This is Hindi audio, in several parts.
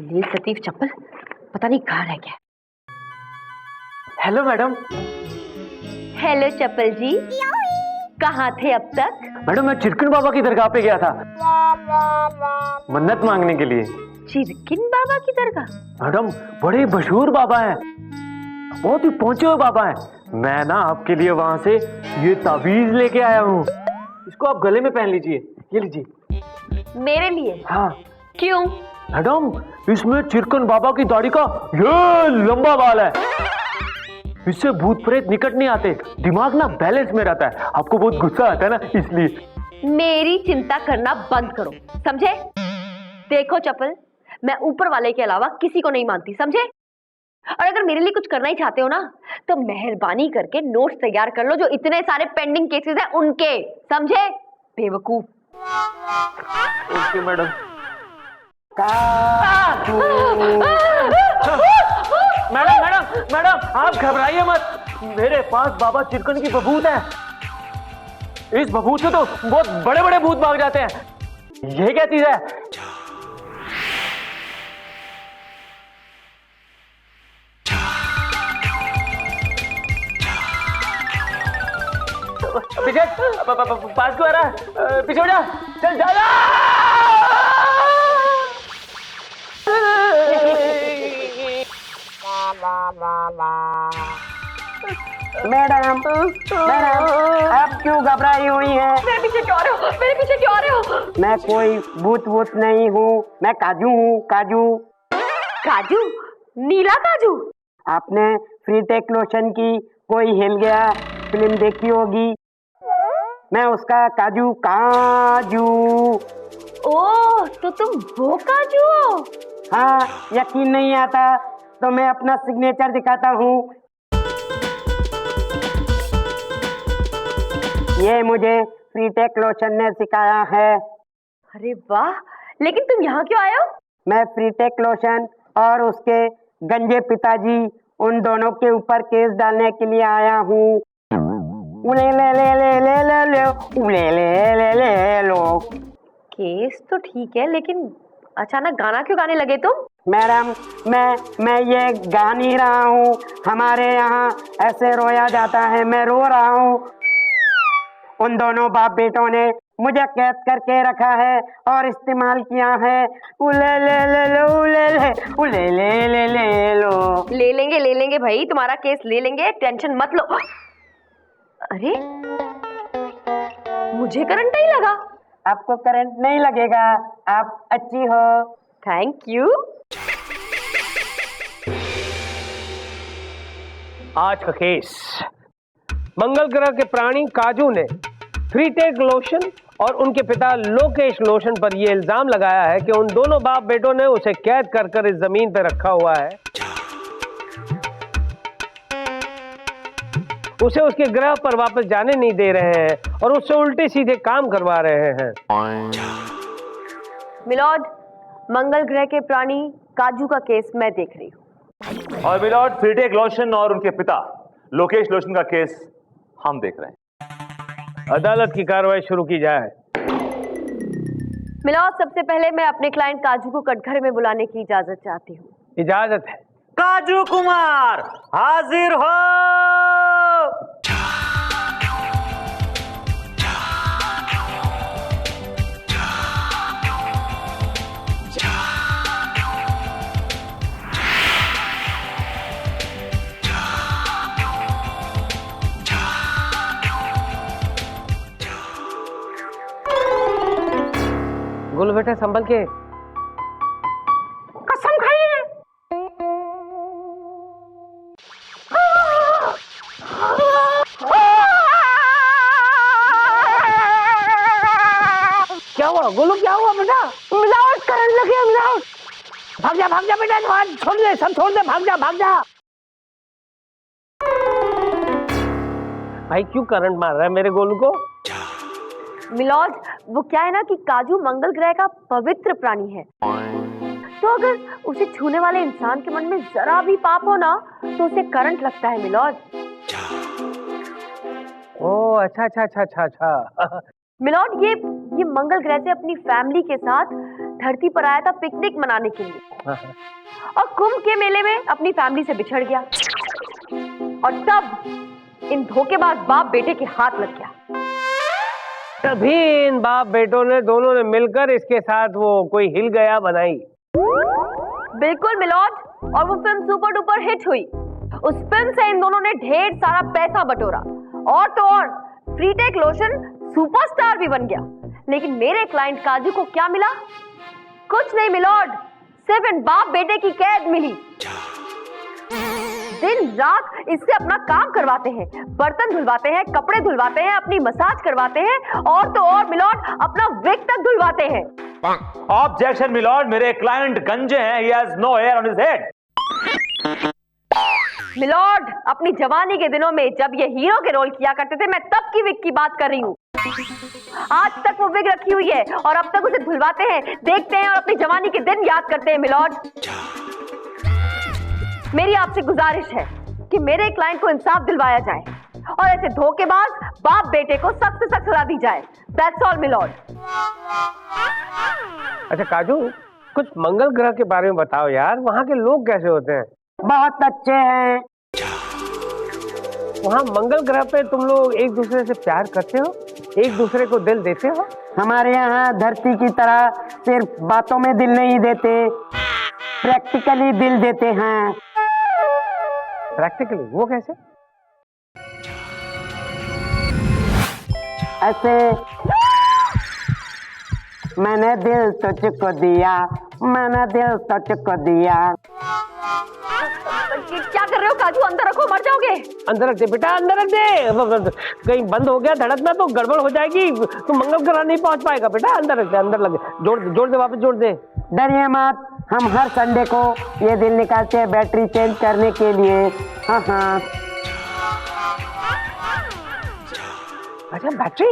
नील सतीफ चप्पल पता नहीं कहाँ रह गया। Hello madam. हेलो चप्पल जी, कहाँ थे अब तक? मैडम मैं चिरकुट बाबा की दरगाह पे गया था मन्नत मांगने के लिए। चिरकिन बाबा की दरगाह? मैडम बड़े मशहूर बाबा हैं, बहुत ही पहुंचे हुए बाबा हैं। मैं ना आपके लिए वहां से ये ताबीज लेके आया हूँ, इसको आप गले में पहन लीजिए। ये लीजिए। मेरे लिए? हाँ। क्यों? मैडम इसमें चिरकुट बाबा की दाढ़ी का ये लंबा बाल है, इससे भूत प्रेत निकट नहीं आते, दिमाग ना बैलेंस में रहता है। आपको बहुत गुस्सा आता है ना, इसलिए। मेरी चिंता करना बंद करो, समझे? देखो चप्पल, मैं ऊपर वाले के अलावा किसी को नहीं मानती, समझे? और अगर मेरे लिए कुछ करना ही चाहते हो ना, तो मेहरबानी करके नोट्स तैयार कर लो जो इतने सारे पेंडिंग केसेस हैं उनके, समझे? बेवकूफ। Okay madam. Madam madam madam आप घबराइए मत, मेरे पास बाबा चिरकुट की बबूत है। इस बबूत से तो बहुत बड़े बड़े भूत भाग जाते हैं। ये क्या चीज है? पीछे पास क्यों आ रहा है? पीछे हो जा, चल जा। मैडम मैडम आप क्यों घबराई हुई हैं? मेरे पीछे क्यों आ रहे हो? मेरे पीछे क्यों आ रहे हो? मैं कोई भूत वूत नहीं हूँ, मैं काजू हूँ, काजू। काजू? नीला काजू? आपने फ्री टेक लोशन की कोई हिल गया फिल्म देखी होगी, मैं उसका काजू काजू। ओह, तो तुम वो काजू हो? हाँ, यकीन नहीं आता तो मैं अपना सिग्नेचर दिखाता हूँ। ये मुझे फ्री टेक लोशन ने सिखाया है। अरे वाह, लेकिन तुम यहाँ क्यों आए हो? मैं फ्री टेक लोशन और उसके गंजे पिताजी उन दोनों के ऊपर केस डालने के लिए आया हूँ। उले ले ले ले ले ले ले उले ले ले ले लो। केस तो ठीक है, लेकिन अचानक गाना क्यों गाने लगे तुम? मैडम मैं ये गा नहीं रहा हूँ, हमारे यहाँ ऐसे रोया जाता है, मैं रो रहा हूँ। उन दोनों बाप बेटों ने मुझे कैद करके रखा है और इस्तेमाल किया है। उले ले ले ले उले ले उले ले ले ले लो। ले लेंगे भाई, तुम्हारा केस ले लेंगे, टेंशन मत लो। अरे, मुझे करंट नहीं लगा। आपको करंट नहीं लगेगा, आप अच्छी हो। Thank you. आज का केस, मंगल ग्रह के प्राणी काजू ने फ्री टेक लोशन और उनके पिता लोकेश लोशन पर यह इल्जाम लगाया है कि उन दोनों बाप बेटों ने उसे कैद कर इस जमीन पर रखा हुआ है, उसे उसके ग्रह पर वापस जाने नहीं दे रहे हैं और उससे उल्टे सीधे काम करवा रहे हैं। मिलॉर्ड, मंगल ग्रह के प्राणी काजू का केस मैं देख रही हूँ। और मिलॉर्ड, फ्री टेक लोशन और उनके पिता लोकेश लोशन का केस हम देख रहे हैं। अदालत की कार्रवाई शुरू की जाए। मिलॉर्ड, सबसे पहले मैं अपने क्लाइंट काजू को कटघरे में बुलाने की इजाजत चाहती हूँ। इजाजत है। काजू कुमार हाजिर हो। गुल बेटा संभल के। कसम खाइए। क्या हुआ गोलू, क्या हुआ बेटा? मिलावट करंट लग गया, मिलावट। भाग जा बेटा, छोड़ दे, सब छोड़ दे, भाग जा। भाई क्यों करंट मार रहा है मेरे गोलू को? मिलॉर्ड, वो क्या है ना कि काजू मंगल ग्रह का पवित्र प्राणी है, तो अगर उसे छूने वाले इंसान के मन में जरा भी पाप हो ना, तो उसे करंट लगता है मिलॉर्ड। ओह अच्छा। मिलॉर्ड, ये मंगल ग्रह से अपनी फैमिली के साथ धरती पर आया था पिकनिक मनाने के लिए और कुंभ के मेले में अपनी फैमिली से बिछड़ गया और तब इन धोखेबाज बाप बेटे के हाथ लग गया। तभी इन बाप बेटों ने दोनों ने मिलकर इसके साथ वो कोई हिल गया बनाई। बिल्कुल मिलॉर्ड, और वो फिल्म सुपर डुपर हिट हुई। उस फिल्म से इन दोनों ने ढेर सारा पैसा बटोरा और तो और फ्रीटेक लोशन सुपरस्टार भी बन गया। लेकिन मेरे क्लाइंट काजू को क्या मिला? कुछ नहीं मिलॉर्ड, सिर्फ इन बाप बेटे की कैद मिली। दिन रात इससे अपना काम करवाते हैं, बर्तन धुलवाते हैं, कपड़े धुलवाते हैं, अपनी मसाज करवाते हैं और तो और मिलॉर्ड अपना विग तक धुलवाते हैं। ऑब्जेक्शन मिलॉर्ड, मेरे क्लाइंट गंजे हैं, he has no hair on his head। Milord, अपनी जवानी के दिनों में जब ये हीरो के रोल किया करते थे, मैं तब की विग की बात कर रही हूँ। आज तक वो विग रखी हुई है और अब तक उसे धुलवाते हैं, देखते हैं और अपनी जवानी के दिन याद करते हैं। मिलॉर्ड, मेरी आपसे गुजारिश है कि मेरे क्लाइंट को इंसाफ दिलवाया जाए और ऐसे धोखेबाज बाप बेटे को सख्त से सख्त सजा दी जाए। That's all milord. अच्छा काजू, कुछ मंगल ग्रह के बारे में बताओ यार, वहाँ के लोग कैसे होते हैं? बहुत अच्छे हैं। वहाँ मंगल ग्रह पे तुम लोग एक दूसरे से प्यार करते हो, एक दूसरे को दिल देते हो? हमारे यहाँ धरती की तरह सिर्फ बातों में दिल नहीं देते, प्रैक्टिकली दिल देते हैं। प्रैक्टिकली? वो कैसे? ऐसे मैंने दिल तुझको दिया, मैंने दिल तुझको दिया। क्या कर रहे हो काजू? अंदर रखो, मर जाओगे। अंदर रख दे बेटा, अंदर रख दे। कहीं बंद हो गया धड़कना तो गड़बड़ हो जाएगी, तो मंगल ग्रह नहीं पहुंच पाएगा बेटा। अंदर रख दे, अंदर लगे। जोड़ दे, वापस जोड़ दे। डरिए मत, हम हर संडे को ये दिल निकालते हैं बैटरी चेंज करने के लिए। हाँ हाँ। अच्छा बैटरी?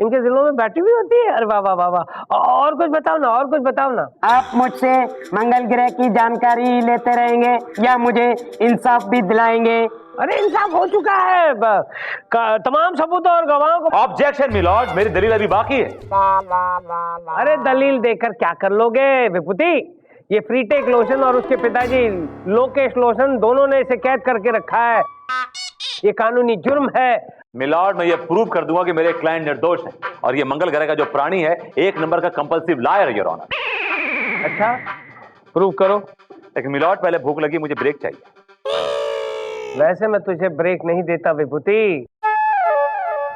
इनके दिलों में बैटरी भी होती है? अरे वाह वाह वाह वाह। और कुछ बताओ ना, और कुछ बताओ ना। आप मुझसे मंगल ग्रह की जानकारी लेते रहेंगे या मुझे इंसाफ भी दिलाएंगे? अरे इंसाफ हो चुका है, तमाम सबूतों और गवाहों को। ऑब्जेक्शन मिलॉर्ड, मेरी दलील अभी बाकी है। अरे दलील देकर क्या कर लोगे विभूति? ये फ्रीटेक लोशन और उसके पिताजी लोकेश लोशन दोनों ने इसे कैद करके रखा है। ये कानूनी जुर्म है। मिलॉर्ड, मैं ये प्रूव कर दूंगा कि मेरे क्लाइंट निर्दोष है और ये मंगल ग्रह का जो प्राणी है एक नंबर का कंपल्सिव लायर है, योर ऑनर। अच्छा, प्रूव करो। लेकिन मिलॉर्ड, पहले भूख लगी, मुझे ब्रेक चाहिए। वैसे मैं तुझे ब्रेक नहीं देता विभूति,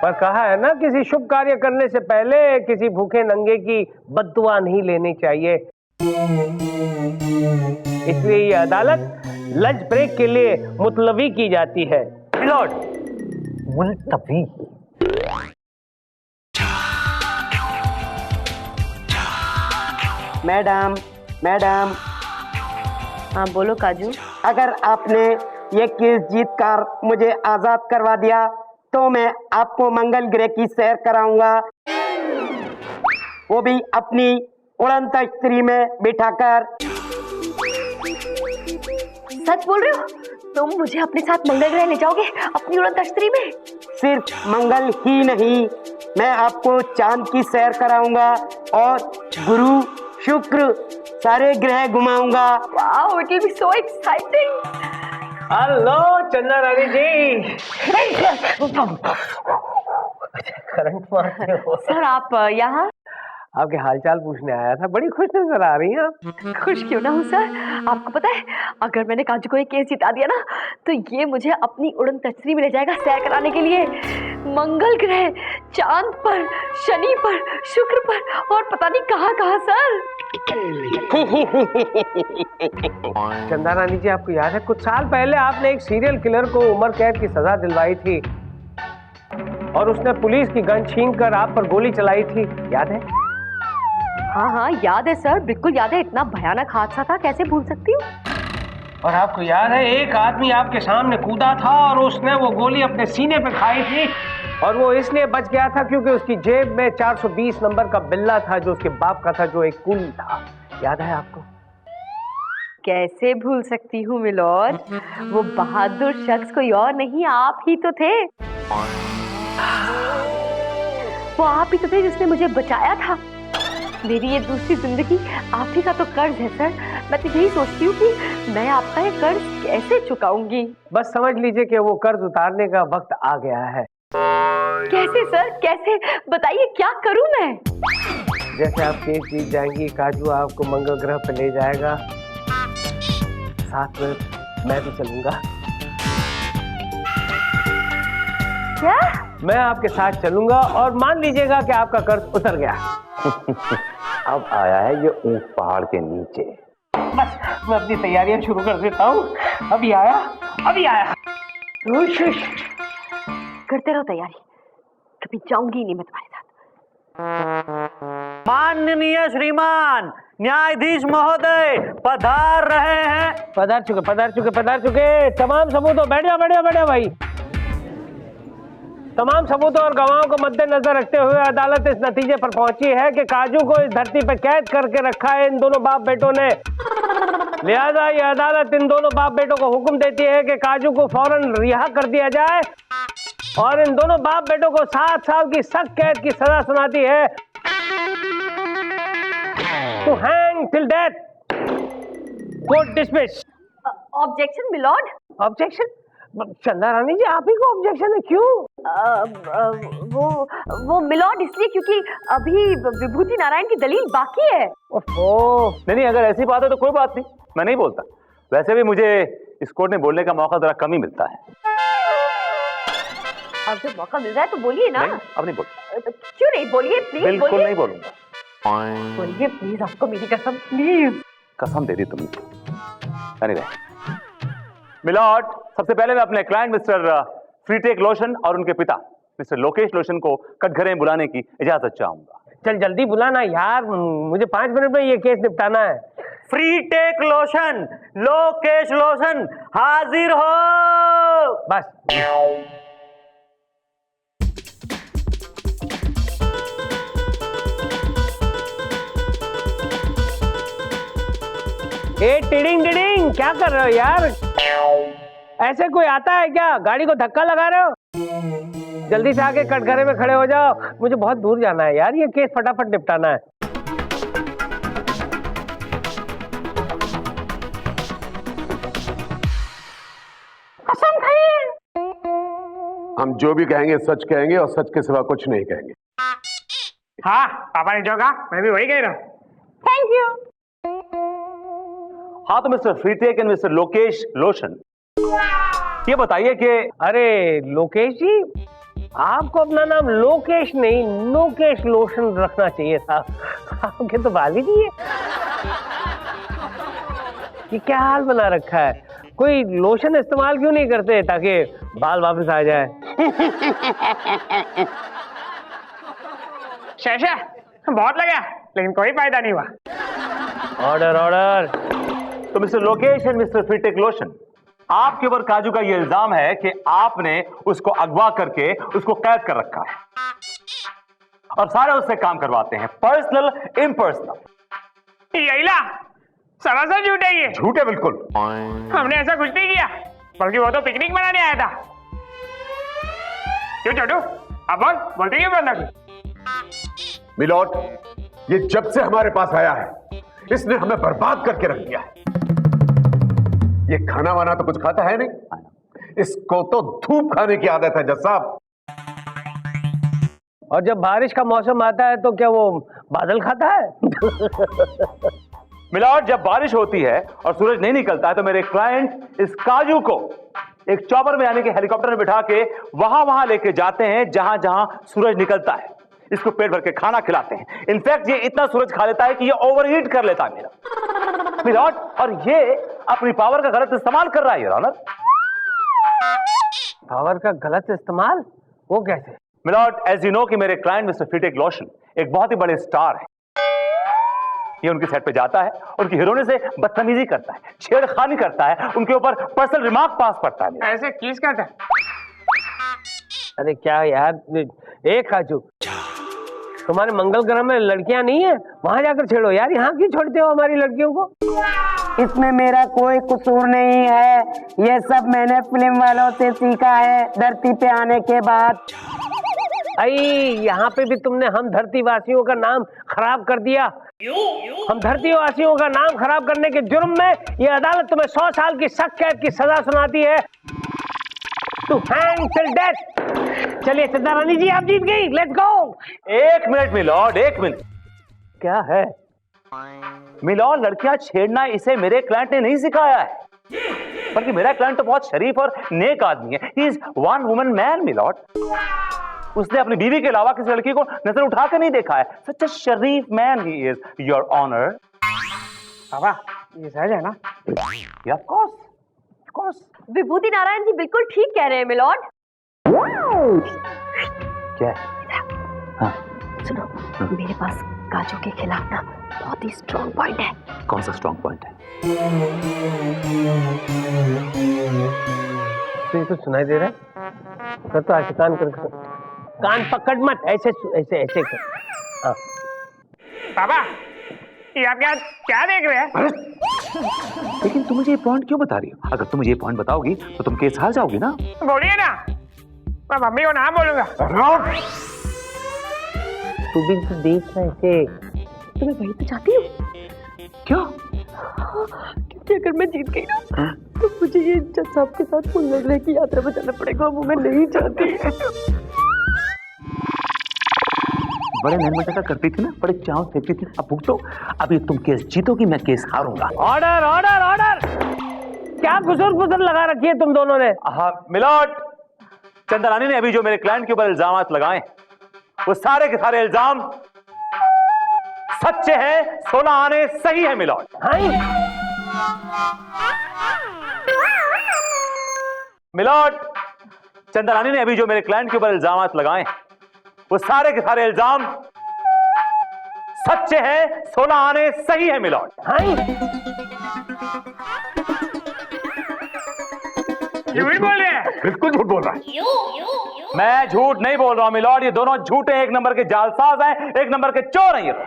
पर कहा है ना किसी शुभ कार्य करने से पहले किसी भूखे नंगे की बद्दुआ नहीं लेनी चाहिए। इसलिए ये अदालत लंच ब्रेक के लिए मुतलवी की जाती है। मिलॉर्ड, मुल्तवी? Madam, madam. हाँ बोलो काजू। अगर आपने ये केस जीतकर मुझे आजाद करवा दिया तो मैं आपको मंगल ग्रह की सैर कराऊंगा, वो भी अपनी उड़नत स्त्री में बिठाकर। सच बोल रहे हो? तुम मुझे अपने साथ मंगल ग्रह ले जाओगे अपनी उड़न तश्तरी में? सिर्फ मंगल ही नहीं, मैं आपको चांद की सैर कराऊंगा और गुरु शुक्र सारे ग्रह घुमाऊंगा। Wow, it will be so exciting. Hello चंदा रानी जी। करंट मारते हो। सर आप यहाँ? आपके हालचाल पूछने आया था, बड़ी खुश नजर आ रही हैं आप। खुश क्यों ना हूँ सर, आपको पता है अगर मैंने काजू को ये केस जिता दिया ना तो ये मुझे अपनी उड़न तश्तरी में ले जाएगा सैर कराने के लिए, मंगल ग्रह, चांद पर, शनि पर, शुक्र पर और पता नहीं कहाँ कहाँ सर। चंदा रानी जी, आपको याद है कुछ साल पहले आपने एक सीरियल किलर को उम्र कैद की सजा दिलवाई थी और उसने पुलिस की गन छीन कर आप पर गोली चलाई थी, याद है? हाँ हाँ याद है सर, बिल्कुल याद है। इतना भयानक हादसा था, कैसे भूल सकती हूँ। और आपको याद है एक आदमी आपके सामने कूदा था और उसने वो गोली अपने सीने पे खाई थी और वो इसलिए बच गया था क्योंकि उसकी जेब में 420 नंबर का बिल्ला था जो उसके बाप का था, जो एक कूली था। याद है आपको? कैसे भूल सकती हूँ मिलॉर्ड, वो बहादुर शख्स कोई और नहीं आप ही तो थे। वो आप ही तो थे जिसने मुझे बचाया था मेरी ये दूसरी जिंदगी आप ही का तो कर्ज है सर। मैं तो यही सोचती हूँ कि मैं आपका ये कर्ज कैसे चुकाऊंगी। बस समझ लीजिए कि वो कर्ज उतारने का वक्त आ गया है। कैसे सर, कैसे बताइए, क्या करूँ मैं? जैसे आप केस जीत जाएंगी, काजू आपको मंगल ग्रह पे ले जाएगा, साथ में मैं भी चलूंगा। क्या? मैं आपके साथ चलूंगा और मान लीजिएगा कि आपका कर्ज उतर गया। अब आया है ये ऊंट पहाड़ के नीचे। बस मैं अपनी तैयारियां शुरू कर देता हूँ। अभी आया, अभी आया। करते रहो तैयारी, कभी जाऊंगी नहीं मैं तुम्हारे साथ। माननीय श्रीमान न्यायाधीश महोदय पधार रहे हैं। पधार चुके। तमाम सबूतों, बैठ जा भाई। तमाम सबूतों और गवाहों को मद्देनजर रखते हुए अदालत इस नतीजे पर पहुंची है कि काजू को इस धरती पर कैद करके रखा है इन दोनों बाप बेटों ने। लिहाजा ये अदालत इन दोनों बाप बेटों को हुक्म देती है कि काजू को फौरन रिहा कर दिया जाए और इन दोनों बाप बेटों को 7 साल की सख्त कैद की सजा सुनाती है, to hang till death. Court dismiss. Objection milord. Objection? Chanda Rani जी, आप ही को ऑब्जेक्शन है, क्यों? वो मिलॉर्ड इसलिए क्योंकि अभी विभूति नारायण की दलील बाकी है। ओह, नहीं, अगर ऐसी बात है तो कोई बात नहीं, मैं नहीं बोलता। वैसे भी मुझे इस कोर्ट में बोलने का मौका जरा कम ही मिलता है। अब जब मौका मिल रहा है तो बोलिए ना। नहीं, अब नहीं बोलूंगा। क्यों नहीं? बोलिए प्लीज। बिल्कुल नहीं बोलूंगा। बोलिए प्लीज, आपको मेरी कसम, प्लीज। कसम दे दी तुमने। एनीवे मिलॉर्ड, सबसे पहले मैं अपने क्लाइंट मिस्टर फ्रीटेक लोशन और उनके पिता मिस्टर लोकेश लोशन को कटघरे में बुलाने की इजाजत चाहूंगा। चल जल्दी बुलाना यार, मुझे 5 मिनट में ये केस निपटाना है। फ्रीटेक लोशन, लोकेश लोशन हाजिर हो। बस ए टिडिंग टिडिंग, क्या कर रहे हो यार? ऐसे कोई आता है क्या? गाड़ी को धक्का लगा रहे हो? जल्दी से आके कटघरे में खड़े हो जाओ, मुझे बहुत दूर जाना है यार, ये केस फटाफट निपटाना है। कसम खाइए। हम जो भी कहेंगे सच कहेंगे और सच के सिवा कुछ नहीं कहेंगे। हाँ, पापा ने जो कहा मैं भी वही कह रहा हूँ। Thank you. हाँ, तो मिस्टर फ्रीटेक एंड मिस्टर लोकेश लोशन, ये बताइए कि अरे लोकेश जी, आपको अपना नाम लोकेश नहीं लोकेश लोशन रखना चाहिए था। आपके तो बाल ही नहीं है। ये क्या हाल बना रखा है? कोई लोशन इस्तेमाल क्यों नहीं करते ताकि बाल वापस आ जाए? शेषा बहुत लगा लेकिन कोई फायदा नहीं हुआ। Order order. तो मिस्टर लोकेश एंड मिस्टर फ्रीटेक लोशन, आपके ऊपर काजू का यह इल्जाम है कि आपने उसको अगवा करके उसको कैद कर रखा है और सारे उससे काम करवाते हैं, पर्सनल इम्पर्सनल। यही ला सरासर झूठ है ये। झूठ है बिल्कुल। हमने ऐसा कुछ नहीं किया, बल्कि वो तो पिकनिक मनाने आया था। क्यों छोटू, अब बोलते क्यों बंदा? मिलॉर्ड, ये जब से हमारे पास आया है इसने हमें बर्बाद करके रख दिया है। ये खाना वाना तो कुछ खाता है नहीं, इसको तो धूप खाने की आदत है जज साहब। और जब बारिश का मौसम आता है तो क्या वो बादल खाता है? मिलॉर्ड, जब बारिश होती है और सूरज नहीं निकलता है तो मेरे क्लाइंट इस काजू को एक चॉपर में यानी कि हेलीकॉप्टर में बिठा के वहां लेके जाते हैं जहां जहां सूरज निकलता है। इसको पेट भर के खाना खिलाते हैं। इनफैक्ट ये इतना सूरज खा लेता है कि ये ओवरईट कर लेता है मेरा मिलॉर्ड, और ये अपनी पावर का गलत इस्तेमाल कर रहा है योर ऑनर। पावर का गलत इस्तेमाल? वो कैसे? मिलॉर्ड, एज यू नो कि मेरे क्लाइंट मिस्टर फ्रीटेक लोशन एक बहुत ही बड़े स्टार है। ये उनकी सेट पे जाता है, उनकी हीरोइने से बदतमीजी करता है, छेड़खानी करता है, उनके ऊपर पर्सनल रिमार्क पास करता है। ऐसे किस करता है? अरे क्या यार, एक काजू, तुम्हारे मंगल ग्रह में लड़कियां नहीं है? वहां जाकर छेड़ो यार, यहाँ क्यों छोड़ते हो हमारी लड़कियों को? इसमें मेरा कोई कसूर नहीं है, ये सब मैंने फिल्म वालों से सीखा है धरती पे आने के बाद। आई यहाँ पे भी तुमने हम धरती वासियों का नाम खराब कर दिया। हम धरती वासियों का नाम खराब करने के जुर्म में ये अदालत तुम्हें 100 साल की सख्त कैद की सजा सुनाती है, टू हैंग टिल डेथ। चलिए चंदा रानी जी, आप जीत गई, let's go. 1 minute milord, 1 minute. क्या है मिलॉर्ड, लड़कियां छेड़ना इसे मेरे क्लाइंट ने नहीं सिखाया है, बल्कि मेरा क्लाइंट तो बहुत शरीफ और नेक आदमी है। He is one woman man milord. उसने अपनी बीवी के अलावा किसी लड़की को नजर उठा कर नहीं देखा है। सच अ शरीफ man he is, your honour. बाबा ये सच है ना? या ऑफ कोर्स। विभूति नारायण जी बिल्कुल ठीक कह रहे हैं मिलॉर्ड। क्या है? हाँ। सुनो, मेरे पास काजू के खिलाफ ना बहुत ही स्ट्रॉन्ग पॉइंट है। कौन सा स्ट्रॉन्ग पॉइंट है? तुझे कुछ सुनाई दे रहा है? कर तो ऐसे कान कर, कान पकड़ मत, ऐसे ऐसे ऐसे कर। हाँ। बाबा ये आप क्या देख रहे हैं? लेकिन तुम मुझे ये पॉइंट क्यों बता रही हो? अगर तुम मुझे ये पॉइंट बताओगी तो तुम केस हार जाओगी ना। बोलिए ना, मैं मम्मी को नाम बोलूंगा। तू भी तो देख रहे थे। तो मैं वहीं पे जाती हूँ। क्यों? क्योंकि अगर मैं जीत गई ना तो मुझे ये जज साहब के साथ मंगल ग्रह की यात्रा में जाना पड़ेगा, वो मैं नहीं चाहती। बड़े नैन करती थी ना, बड़े चाव फेंकती थी। अब भुगतो, अभी तुम केस जीतोगी, मैं केस हारूंगा। Order order order. क्या घुसर फुसर लगा रखी है तुम दोनों ने? हाँ मिलॉर्ड, चंद्रानी ने अभी जो मेरे क्लाइंट के ऊपर इल्जाम लगाए, वो सारे के सारे इल्जाम सच्चे हैं, 16 आने सही है मिलॉर्ड। मिलॉर्ड, चंद्रानी ने अभी जो मेरे क्लाइंट के ऊपर इल्जाम लगाए, वो सारे के सारे इल्जाम सच्चे हैं, 16 आने सही है मिलॉर्ड। झूठ बोल रहे हैं? बिल्कुल झूठ बोल रहा है। मैं झूठ नहीं बोल रहा हूं मिलॉर्ड, ये दोनों झूठे, 1 नंबर के जालसाज हैं, 1 नंबर के चोर हैं ये लोग।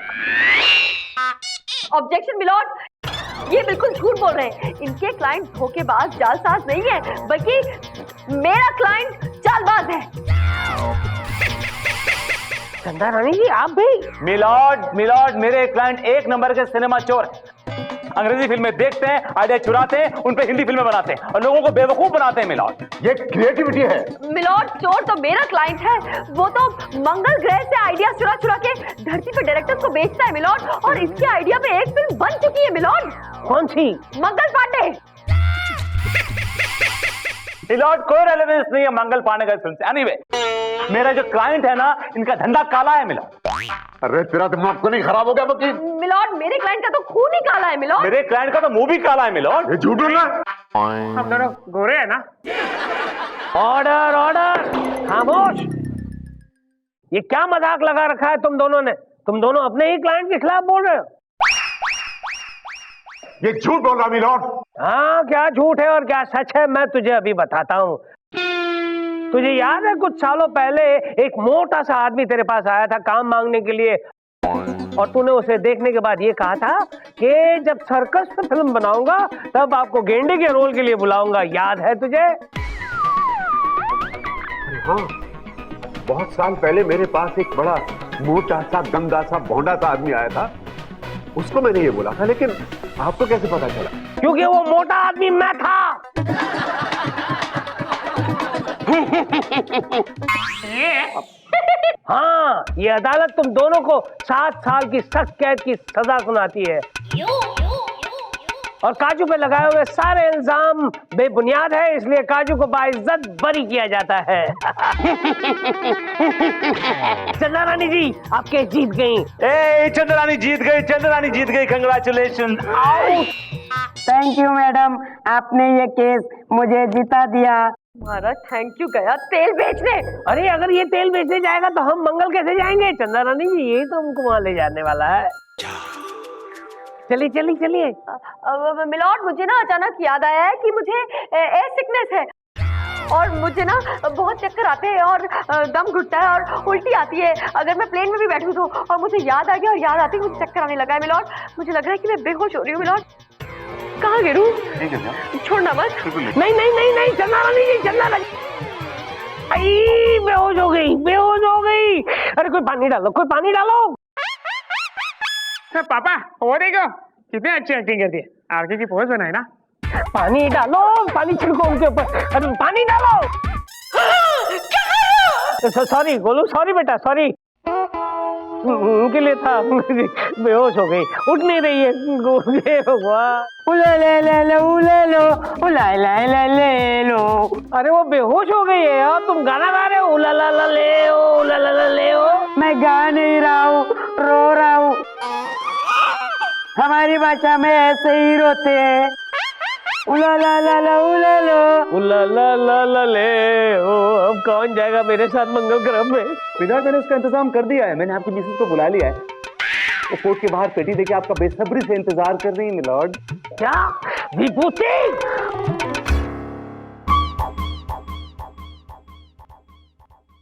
ऑब्जेक्शन मिलॉर्ड, ये बिल्कुल झूठ बोल रहे हैं। इनके क्लाइंट धोखेबाज जालसाज नहीं है, बल्कि मेरा क्लाइंट चालबाज है। चंदा रानी जी आप भी? मिलॉर्ड मेरे क्लाइंट 1 नंबर के सिनेमा चोर हैं। अंग्रेजी फिल्में देखते हैं, आइडिया चुराते हैं, उन पे हिंदी फिल्में बनाते हैं और लोगों को बेवकूफ बनाते हैं मिलॉर्ड। ये क्रिएटिविटी है। मिलॉर्ड, चोर तो मेरा क्लाइंट है। वो तो मंगल ग्रह से आइडिया चुरा चुरा के धरती पे डायरेक्टर्स को बेचता है मिलॉर्ड, और इसके आइडिया पे एक फिल्म बन चुकी है मिलॉर्ड। कौन सी? मंगल पांडे। मिलॉर्ड, कोई रेलेवेंस नहीं है मंगल पांडे का फिल्म से। एनीवे, मेरा जो क्लाइंट है ना, इनका धंधा काला है मिलॉर्ड। अरे तेरा दिमाग तो नहीं खराब हो गया वकील? मिलॉर्ड, मेरे क्लाइंट का तो खून ही काला है मिलॉर्ड। मेरे क्लाइंट का तो मुंह भी काला है मिलॉर्ड। ये झूठ बोल रहा है। हम दोनों गोरे हैं ना? ऑर्डर ऑर्डर, खामोश। ये क्या मजाक लगा रखा है तुम दोनों ने? तुम दोनों अपने ही क्लाइंट के खिलाफ बोल रहे हो। ये झूठ बोल रहा मिलॉर्ड। हाँ, क्या झूठ है और क्या सच है मैं तुझे अभी बताता हूँ। तुझे याद है कुछ सालों पहले एक मोटा सा आदमी तेरे पास आया था काम मांगने के लिए, और तूने उसे देखने के बाद ये कहा था कि जब सर्कस पे फिल्म बनाऊंगा तब आपको गेंडे के रोल के लिए बुलाऊंगा। याद है तुझे? हाँ, बहुत साल पहले मेरे पास एक बड़ा मोटा सा गंदा सा भोंडा सा आदमी आया था, उसको मैंने ये बोला था। लेकिन आपको कैसे पता चला? क्योंकि वो मोटा आदमी मैं था। हाँ, ये अदालत तुम दोनों को 7 साल की सख्त कैद की सजा सुनाती है, और काजू पे लगाए हुए सारे इल्जाम बेबुनियाद है, इसलिए काजू को बाइज्जत बरी किया जाता है। चंदा रानी जी आप केस जीत गई। चंद्रानी जीत गई, चंद्रानी जीत गई, कंग्रेचुलेशन। थैंक यू मैडम, आपने ये केस मुझे जिता दिया। महाराज थैंक यू गया तेल बेचने। अरे अगर ये तेल बेचने जाएगा तो हम मंगल कैसे जाएंगे? चंदा रानी जी यही तो हमको वहां ले जाने वाला है। चलिए चलिए चलिए। मिलॉर्ड, मुझे ना अचानक याद आया है कि मुझे एयर सिकनेस है, और मुझे ना बहुत चक्कर आते हैं और दम घुटता है और उल्टी आती है अगर मैं प्लेन में भी बैठूं तो। और मुझे याद आ गया, और याद आती है मुझे चक्कर आने लगा है मिलॉर्ड। मुझे लग रहा है कि मैं बेहोश हो रही हूँ मिलॉर्ड। कहाँ गिरूं? छोड़ना मत। नहीं नहीं नहीं नहीं, चंदा रानी जी, चंदा रानी। आई बेहोश हो गई, बेहोश हो गई। अरे कोई पानी डालो, कोई पानी डालो। पापा हो देखो कितनी अच्छी एक्टिंग करती है, आरके की पोज बनाए ना। पानी डालो, पानी छिड़को उनके ऊपर। अरे पानी डालो। सॉरी गोलू, सॉरी बेटा, सॉरी। उनके लिए था। बेहोश हो गई, उठ नहीं रही है। हे भगवान। ले लो। अरे वो बेहोश हो गई है यार, तुम गाना गा रहे हो। उला ला ला ले ओ, उला ला ला ले ओ। मैं गा नहीं रहा हूँ, रो रहा हूँ। हमारी भाषा में ऐसे ही रोते हैं। उला ला ला ला उला लो, उला ला ला ला ले ओ। अब कौन जाएगा मेरे साथ मंगल ग्रह में? मिलॉर्ड मैंने उसका इंतजाम कर दिया है, मैंने आपकी मिसेस को बुला लिया है। वो कोर्ट के बाहर पेटी देके आपका बेसब्री से इंतजार कर रही है मिलॉर्ड। क्या विभूति?